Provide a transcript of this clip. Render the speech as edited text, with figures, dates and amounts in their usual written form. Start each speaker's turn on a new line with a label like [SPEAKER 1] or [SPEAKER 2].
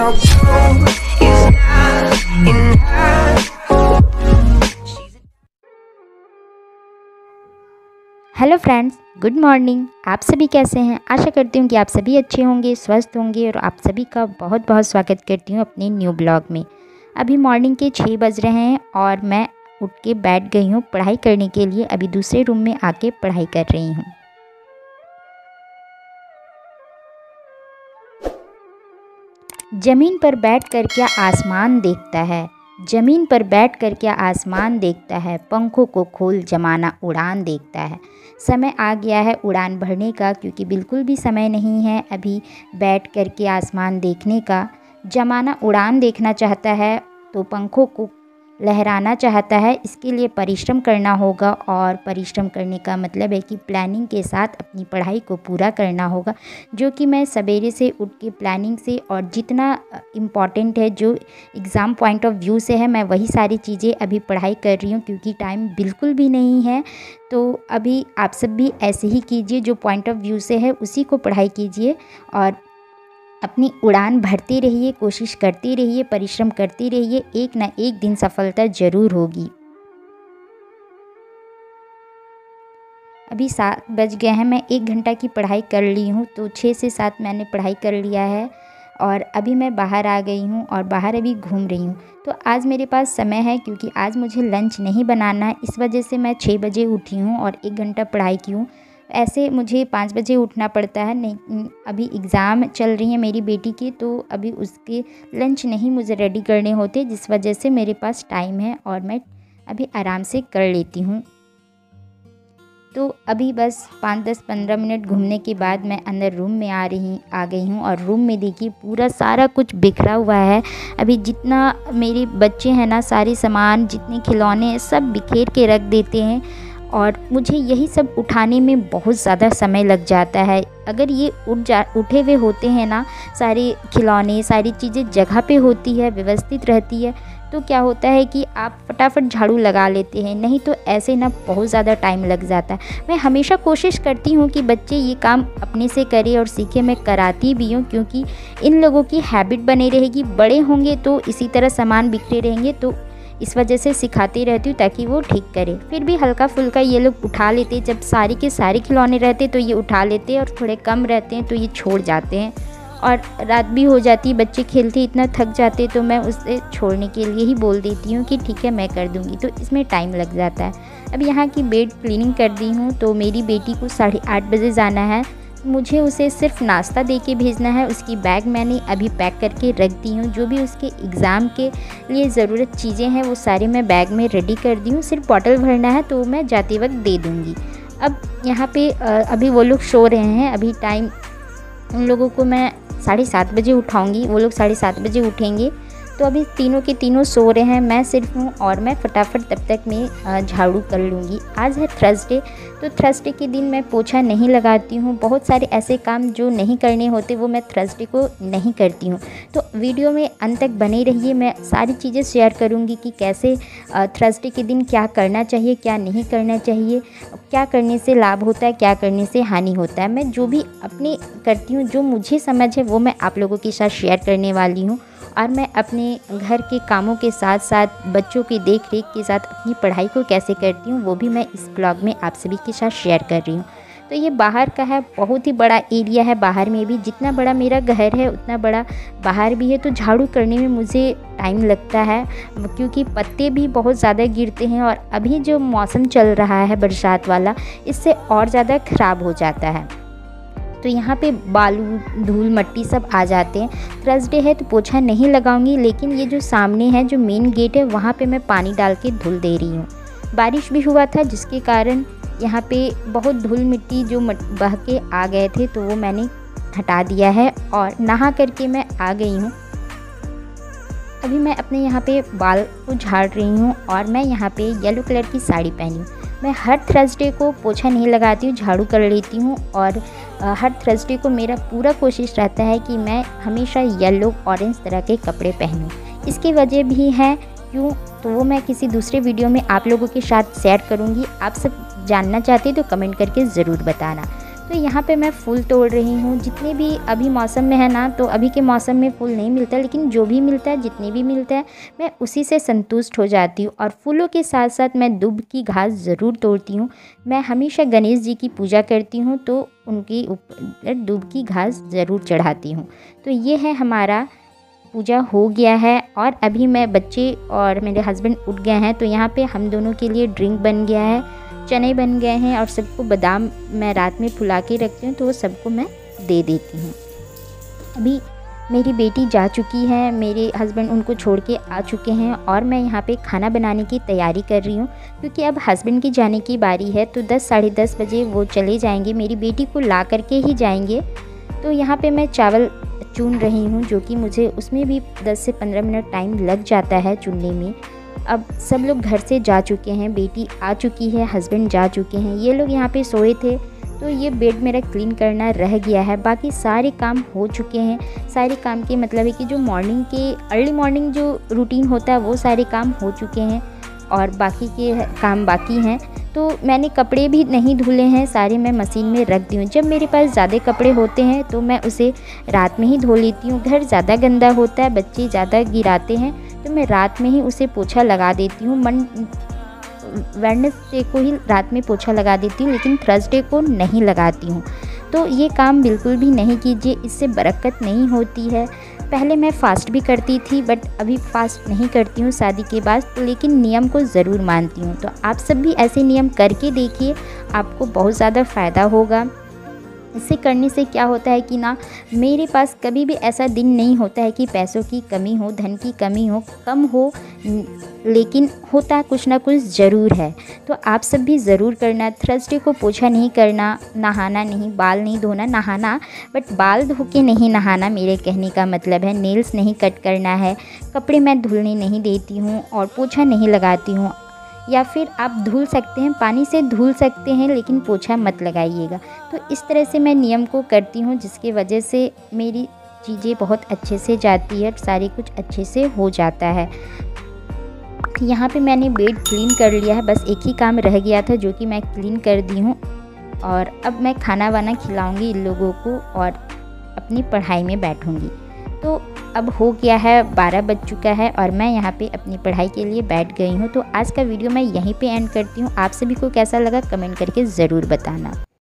[SPEAKER 1] our goal is not enough.
[SPEAKER 2] Hello friends, good morning. आप सभी कैसे हैं? आशा करती हूँ कि आप सभी अच्छे होंगे, स्वस्थ होंगे और आप सभी का बहुत बहुत स्वागत करती हूँ अपने न्यू ब्लॉग में। अभी मॉर्निंग के 6 बज रहे हैं और मैं उठ के बैठ गई हूँ पढ़ाई करने के लिए। अभी दूसरे रूम में आके पढ़ाई कर रही हूँ। ज़मीन पर बैठ कर क्या आसमान देखता है, ज़मीन पर बैठ कर क्या आसमान देखता है, पंखों को खोल जमाना उड़ान देखता है। समय आ गया है उड़ान भरने का, क्योंकि बिल्कुल भी समय नहीं है अभी बैठ कर के आसमान देखने का। ज़माना उड़ान देखना चाहता है तो पंखों को लहराना चाहता है। इसके लिए परिश्रम करना होगा और परिश्रम करने का मतलब है कि प्लानिंग के साथ अपनी पढ़ाई को पूरा करना होगा, जो कि मैं सवेरे से उठ के प्लानिंग से और जितना इम्पॉर्टेंट है जो एग्ज़ाम पॉइंट ऑफ व्यू से है, मैं वही सारी चीज़ें अभी पढ़ाई कर रही हूँ, क्योंकि टाइम बिल्कुल भी नहीं है। तो अभी आप सब भी ऐसे ही कीजिए, जो पॉइंट ऑफ व्यू से है उसी को पढ़ाई कीजिए और अपनी उड़ान भरते रहिए, कोशिश करते रहिए, परिश्रम करते रहिए। एक ना एक दिन सफलता ज़रूर होगी। अभी 7 बज गए हैं, मैं 1 घंटा की पढ़ाई कर ली हूँ, तो 6 से 7 मैंने पढ़ाई कर लिया है और अभी मैं बाहर आ गई हूँ और बाहर अभी घूम रही हूँ। तो आज मेरे पास समय है, क्योंकि आज मुझे लंच नहीं बनाना है, इस वजह से मैं 6 बजे उठी हूँ और 1 घंटा पढ़ाई की हूँ। ऐसे मुझे 5 बजे उठना पड़ता है। नहीं, अभी एग्ज़ाम चल रही है मेरी बेटी की, तो अभी उसके लंच नहीं मुझे रेडी करने होते, जिस वजह से मेरे पास टाइम है और मैं अभी आराम से कर लेती हूँ। तो अभी बस 5-10-15 मिनट घूमने के बाद मैं अंदर रूम में आ गई हूँ और रूम में देखिए पूरा सारा कुछ बिखरा हुआ है। अभी जितना मेरे बच्चे हैं ना, सारे सामान जितने खिलौने हैं सब बिखेर के रख देते हैं और मुझे यही सब उठाने में बहुत ज़्यादा समय लग जाता है। अगर ये उठे हुए होते हैं ना, सारे खिलौने, सारी चीज़ें जगह पे होती है, व्यवस्थित रहती है, तो क्या होता है कि आप फटाफट झाड़ू लगा लेते हैं। नहीं तो ऐसे ना बहुत ज़्यादा टाइम लग जाता है। मैं हमेशा कोशिश करती हूँ कि बच्चे ये काम अपने से करें और सीखें। मैं कराती भी हूँ, क्योंकि इन लोगों की हैबिट बनी रहेगी। बड़े होंगे तो इसी तरह सामान बिखरे रहेंगे, तो इस वजह से सिखाती रहती हूँ ताकि वो ठीक करे। फिर भी हल्का फुल्का ये लोग उठा लेते। जब सारे के सारे खिलौने रहते तो ये उठा लेते और थोड़े कम रहते हैं तो ये छोड़ जाते हैं। और रात भी हो जाती, बच्चे खेलते इतना थक जाते, तो मैं उसे छोड़ने के लिए ही बोल देती हूँ कि ठीक है मैं कर दूँगी, तो इसमें टाइम लग जाता है। अब यहाँ की बेड क्लीनिंग कर दी हूँ, तो मेरी बेटी को 8:30 बजे जाना है। मुझे उसे सिर्फ नाश्ता दे के भेजना है। उसकी बैग मैंने अभी पैक करके रख दी हूँ। जो भी उसके एग्ज़ाम के लिए ज़रूरत चीज़ें हैं वो सारे मैं बैग में रेडी कर दी हूँ। सिर्फ बॉटल भरना है, तो मैं जाते वक्त दे दूँगी। अब यहाँ पे अभी वो लोग सो रहे हैं। अभी टाइम उन लोगों को मैं 7:30 बजे उठाऊँगी, वो लोग 7:30 बजे उठेंगे। तो अभी तीनों के तीनों सो रहे हैं, मैं सिर्फ हूँ और मैं फटाफट तब तक में झाड़ू कर लूँगी। आज है थर्सडे, तो थर्सडे के दिन मैं पोछा नहीं लगाती हूँ। बहुत सारे ऐसे काम जो नहीं करने होते वो मैं थर्सडे को नहीं करती हूँ। तो वीडियो में अंत तक बने रहिए। मैं सारी चीज़ें शेयर करूँगी कि कैसे थर्सडे के दिन क्या करना चाहिए, क्या नहीं करना चाहिए, क्या करने से लाभ होता है, क्या करने से हानि होता है। मैं जो भी अपने करती हूँ, जो मुझे समझ है, वो मैं आप लोगों के साथ शेयर करने वाली हूँ। और मैं अपने घर के कामों के साथ साथ बच्चों की देख रेख के साथ अपनी पढ़ाई को कैसे करती हूँ, वो भी मैं इस ब्लॉग में आप सभी के साथ शेयर कर रही हूँ। तो ये बाहर का है, बहुत ही बड़ा एरिया है। बाहर में भी जितना बड़ा मेरा घर है उतना बड़ा बाहर भी है, तो झाड़ू करने में मुझे टाइम लगता है, क्योंकि पत्ते भी बहुत ज़्यादा गिरते हैं और अभी जो मौसम चल रहा है बरसात वाला, इससे और ज़्यादा ख़राब हो जाता है। तो यहाँ पे बालू, धूल, मिट्टी सब आ जाते हैं। थर्सडे है तो पोछा नहीं लगाऊंगी, लेकिन ये जो सामने है, जो मेन गेट है, वहाँ पे मैं पानी डाल के धुल दे रही हूँ। बारिश भी हुआ था, जिसके कारण यहाँ पे बहुत धूल मिट्टी जो बह के आ गए थे, तो वो मैंने हटा दिया है और नहा करके मैं आ गई हूँ। अभी मैं अपने यहाँ पे बाल को झाड़ रही हूँ और मैं यहाँ पे येलो कलर की साड़ी पहनी हूँ। मैं हर थर्सडे को पोछा नहीं लगाती हूँ, झाड़ू कर लेती हूँ और हर थर्सडे को मेरा पूरा कोशिश रहता है कि मैं हमेशा येलो ऑरेंज तरह के कपड़े पहनूँ। इसकी वजह भी है क्यों, तो वो मैं किसी दूसरे वीडियो में आप लोगों के साथ शेयर करूँगी। आप सब जानना चाहते हैं तो कमेंट करके ज़रूर बताना। तो यहाँ पे मैं फूल तोड़ रही हूँ। जितने भी अभी मौसम में है ना, तो अभी के मौसम में फूल नहीं मिलता, लेकिन जो भी मिलता है, जितने भी मिलता है, मैं उसी से संतुष्ट हो जाती हूँ। और फूलों के साथ साथ मैं दूब की घास ज़रूर तोड़ती हूँ। मैं हमेशा गणेश जी की पूजा करती हूँ, तो उनकी ऊपर दूब की घास ज़रूर चढ़ाती हूँ। तो ये है, हमारा पूजा हो गया है। और अभी मैं, बच्चे और मेरे हस्बैंड उठ गए हैं, तो यहाँ पे हम दोनों के लिए ड्रिंक बन गया है, चने बन गए हैं, और सबको बादाम मैं रात में फुला के रखती हूँ, तो वो सबको मैं दे देती हूँ। अभी मेरी बेटी जा चुकी है, मेरे हस्बैंड उनको छोड़ के आ चुके हैं, और मैं यहाँ पे खाना बनाने की तैयारी कर रही हूँ, क्योंकि अब हस्बैंड की जाने की बारी है। तो 10 साढ़े 10 बजे वो चले जाएंगे, मेरी बेटी को ला करके ही जाएंगे। तो यहाँ पे मैं चावल चुन रही हूँ, जो कि मुझे उसमें भी 10 से 15 मिनट टाइम लग जाता है चुनने में। अब सब लोग घर से जा चुके हैं, बेटी आ चुकी है, हस्बैंड जा चुके हैं, ये लोग यहाँ पे सोए थे। तो ये बेड मेरा क्लीन करना रह गया है, बाकी सारे काम हो चुके हैं। सारे काम के मतलब है कि जो मॉर्निंग के, अर्ली मॉर्निंग जो रूटीन होता है, वो सारे काम हो चुके हैं, और बाकी के काम बाकी हैं। तो मैंने कपड़े भी नहीं धुले हैं, सारे मैं मशीन में रख दी हूँ। जब मेरे पास ज़्यादा कपड़े होते हैं तो मैं उसे रात में ही धो लेती हूँ। घर ज़्यादा गंदा होता है, बच्चे ज़्यादा गिराते हैं, तो मैं रात में ही उसे पोछा लगा देती हूँ। वेडनेसडे को ही रात में पोछा लगा देती हूँ, लेकिन थर्सडे को नहीं लगाती हूँ। तो ये काम बिल्कुल भी नहीं कीजिए, इससे बरकत नहीं होती है। पहले मैं फ़ास्ट भी करती थी, बट अभी फ़ास्ट नहीं करती हूँ शादी के बाद, तो लेकिन नियम को ज़रूर मानती हूँ। तो आप सब भी ऐसे नियम करके देखिए, आपको बहुत ज़्यादा फ़ायदा होगा। इससे करने से क्या होता है कि ना, मेरे पास कभी भी ऐसा दिन नहीं होता है कि पैसों की कमी हो, धन की कमी हो, कम हो, लेकिन होता कुछ ना कुछ ज़रूर है। तो आप सब भी ज़रूर करना। थर्सडे को पोछा नहीं करना, नहाना नहीं, बाल नहीं धोना, नहाना बट बाल धो के नहीं नहाना, मेरे कहने का मतलब है। नेल्स नहीं कट करना है, कपड़े मैं धुलने नहीं देती हूँ, और पोछा नहीं लगाती हूँ। या फिर आप धुल सकते हैं, पानी से धुल सकते हैं, लेकिन पोछा मत लगाइएगा। तो इस तरह से मैं नियम को करती हूँ, जिसकी वजह से मेरी चीज़ें बहुत अच्छे से जाती है, सारी कुछ अच्छे से हो जाता है। यहाँ पे मैंने बेड क्लीन कर लिया है, बस एक ही काम रह गया था, जो कि मैं क्लीन कर दी हूँ। और अब मैं खाना वाना खिलाऊँगी इन लोगों को, और अपनी पढ़ाई में बैठूँगी। तो अब हो गया है, 12 बज चुका है, और मैं यहाँ पे अपनी पढ़ाई के लिए बैठ गई हूँ। तो आज का वीडियो मैं यहीं पे एंड करती हूँ। आप सभी को कैसा लगा कमेंट करके ज़रूर बताना।